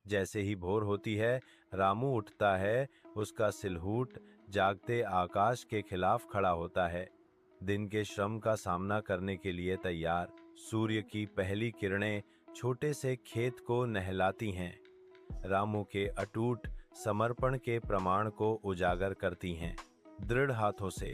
जैसे ही भोर होती है, रामू उठता है। उसका सिलहूट जागते आकाश के खिलाफ खड़ा होता है, दिन के श्रम का सामना करने के लिए तैयार। सूर्य की पहली किरणें छोटे से खेत को नहलाती हैं, रामू के अटूट समर्पण के प्रमाण को उजागर करती हैं। दृढ़ हाथों से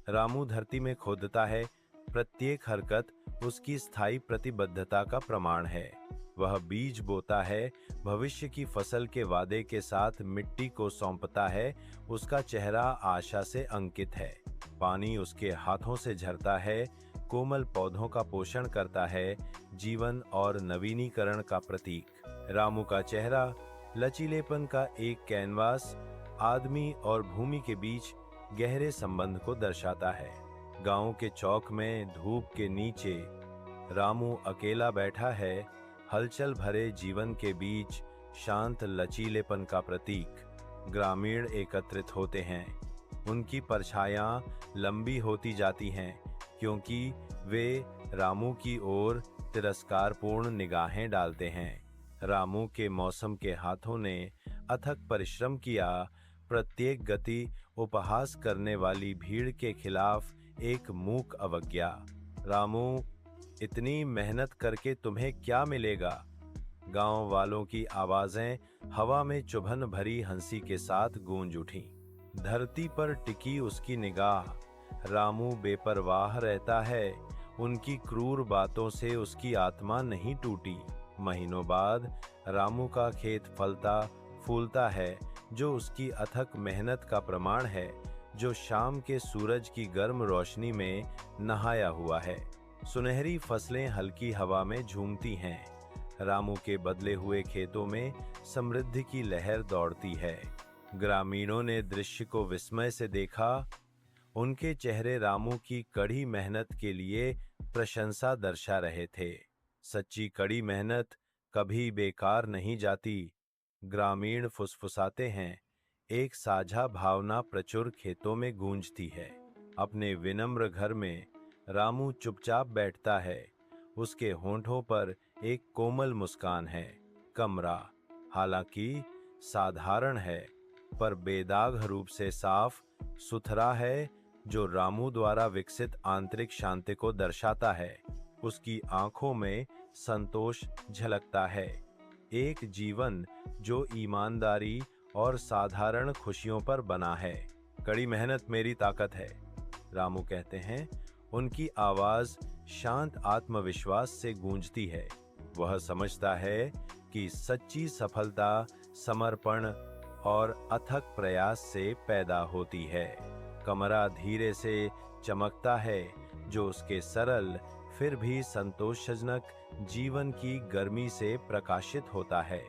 रामू धरती में खोदता है, प्रत्येक हरकत उसकी स्थायी प्रतिबद्धता का प्रमाण है। वह बीज बोता है, भविष्य की फसल के वादे के साथ मिट्टी को सौंपता है। उसका चेहरा आशा से अंकित है। पानी उसके हाथों से झरता है, कोमल पौधों का पोषण करता है, जीवन और नवीनीकरण का प्रतीक। रामू का चेहरा लचीलेपन का एक कैनवास, आदमी और भूमि के बीच गहरे संबंध को दर्शाता है। गांव के चौक में धूप के नीचे रामू अकेला बैठा है, हलचल भरे जीवन के बीच शांत लचीलेपन का प्रतीक। ग्रामीण एकत्रित होते हैं, उनकी परछायां लंबी होती जाती हैं, क्योंकि वे रामू की ओर तिरस्कारपूर्ण निगाहें डालते हैं। रामू के मौसम के हाथों ने अथक परिश्रम किया, प्रत्येक गति उपहास करने वाली भीड़ के खिलाफ एक मूक अवज्ञा। रामू, इतनी मेहनत करके तुम्हें क्या मिलेगा? गांव वालों की आवाजें हवा में चुभन भरी हंसी के साथ गूंज उठीं। धरती पर टिकी उसकी निगाह, रामू बेपरवाह रहता है। उनकी क्रूर बातों से उसकी आत्मा नहीं टूटी। महीनों बाद रामू का खेत फलता फूलता है, जो उसकी अथक मेहनत का प्रमाण है, जो शाम के सूरज की गर्म रोशनी में नहाया हुआ है। सुनहरी फसलें हल्की हवा में झूमती हैं। रामू के बदले हुए खेतों में समृद्धि की लहर दौड़ती है। ग्रामीणों ने दृश्य को विस्मय से देखा। उनके चेहरे रामू की कड़ी मेहनत के लिए प्रशंसा दर्शा रहे थे। सच्ची कड़ी मेहनत कभी बेकार नहीं जाती। ग्रामीण फुसफुसाते हैं, एक साझा भावना प्रचुर खेतों में गूंजती है। अपने विनम्र घर में रामू चुपचाप बैठता है। उसके होंठों पर एक कोमल मुस्कान है। कमरा हालांकि साधारण है, पर बेदाग रूप से साफ सुथरा है, जो रामू द्वारा विकसित आंतरिक शांति को दर्शाता है। उसकी आंखों में संतोष झलकता है, एक जीवन जो ईमानदारी और साधारण खुशियों पर बना है। कड़ी मेहनत मेरी ताकत है, रामू कहते हैं। उनकी आवाज शांत आत्मविश्वास से गूंजती है। वह समझता है कि सच्ची सफलता समर्पण और अथक प्रयास से पैदा होती है। कमरा धीरे से चमकता है, जो उसके सरल फिर भी संतोषजनक जीवन की गर्मी से प्रकाशित होता है।